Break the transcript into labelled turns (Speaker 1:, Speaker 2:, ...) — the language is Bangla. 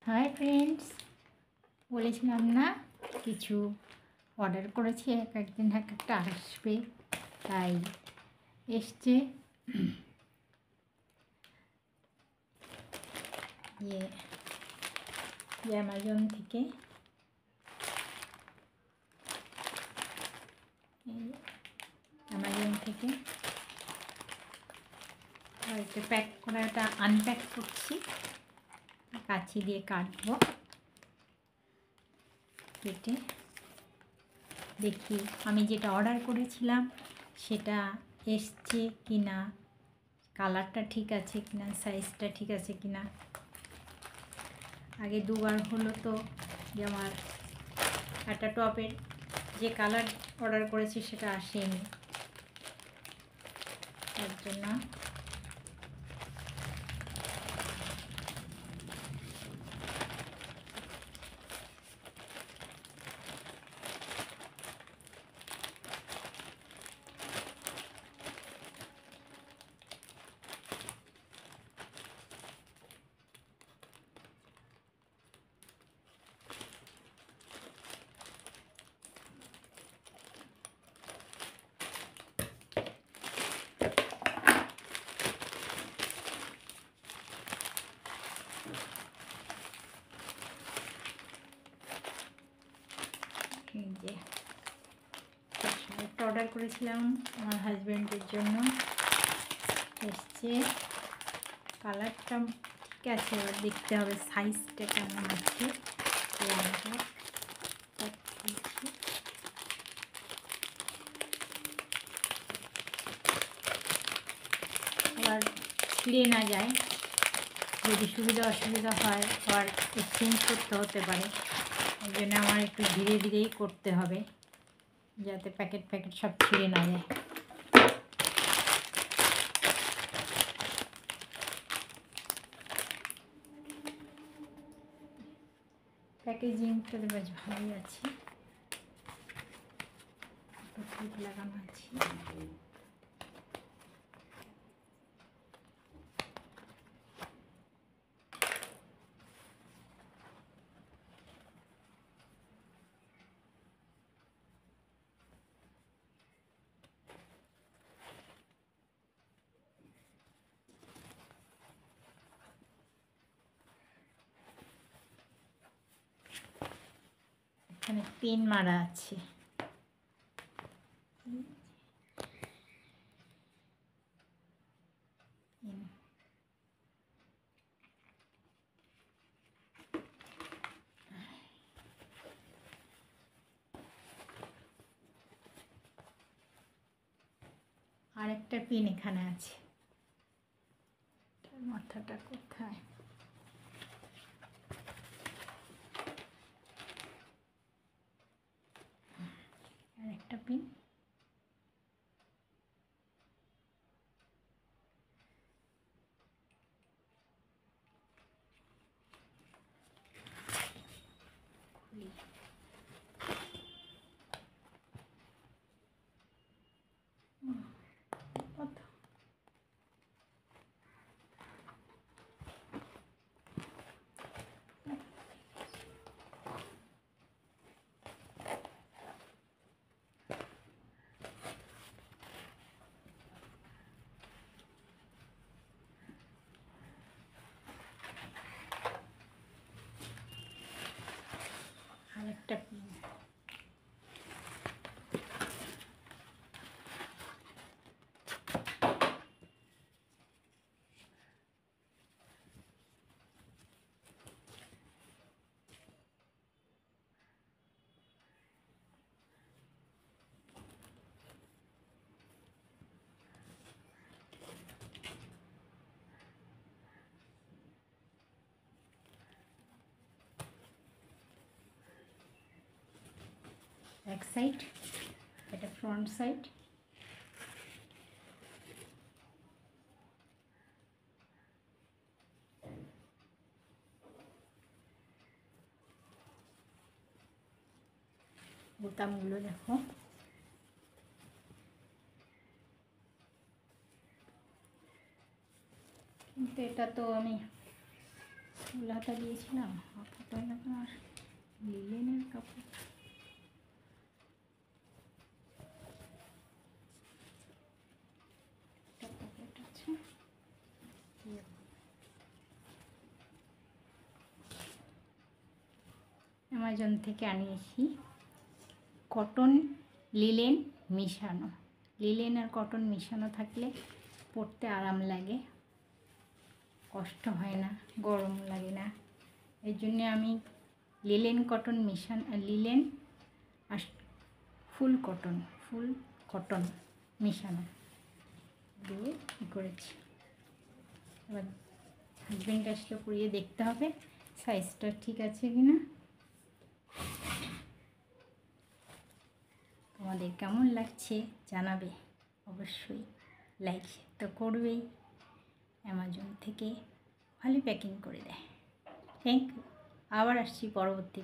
Speaker 1: হাই ফ্রেন্ডস, বলেছিলাম না কিছু অর্ডার করেছি, একদিন এক একটা আসবে, তাই এসছে অ্যামাজন থেকে। এটা প্যাক করা, এটা আনপ্যাক করছি, কাঁচি দিয়ে কাটবো। কেটে দেখি আমি যেটা অর্ডার করেছিলাম সেটা এসছে কি না, কালারটা ঠিক আছে কিনা, সাইজটা ঠিক আছে কিনা। আগে দুবার হলো তো যে আমার একটা টপের যে কালার অর্ডার করেছি সেটা আসেনি, তার জন্য যে শার্টটা অর্ডার করেছিলাম আমার হাজব্যান্ডের জন্য, এসছে। কালারটা ঠিক আছে, এবার দেখতে হবে সাইজটা কেমন আছে। আবার ছিঁড়ে না যায়, যদি সুবিধা অসুবিধা হয় আবার এক্সচেঞ্জ করতে হতে পারে। ওই জন্য আমার একটু ধীরে ধীরেই করতে হবে, যাতে প্যাকেট সব ছিঁড়ে না যায়। প্যাকেজিংটা বেশ ভালোই আছে, লাগানো আছে। এখানে পিন মারা আছে। আরেকটা পিন এখানে আছে, মাথাটা কোথায়? আরেকটা পিন, আরেকটা পিন। এক সাইড, এটা ফ্রন্ট সাইড। বোতামগুলো দেখো, কিন্তু এটা তো আমি ফুল হাতা দিয়েছিলাম, হাতা এরকম আর লিলেনের কাপড়। পকেট আছে, অ্যামাজন থেকে আনিয়েছি কটন লিলেন মিশানো। লিলেন আর কটন মিশানো থাকলে পরতে আরাম লাগে, কষ্ট হয় না, গরম লাগে না। এর জন্য আমি লিলেন কটন লিলেন আর ফুল কটন মিশানো দিয়ে করেছি। এবার হাজব্যান্ড আসলে পরিয়ে দেখতে হবে সাইজটা ঠিক আছে কিনা। তোমাদের কেমন লাগছে জানাবে অবশ্যই, লাইক তো করবেই। অ্যামাজন থেকে ভালো প্যাকিং করে দেয়। Thank you. আবার আসছি পরবর্তী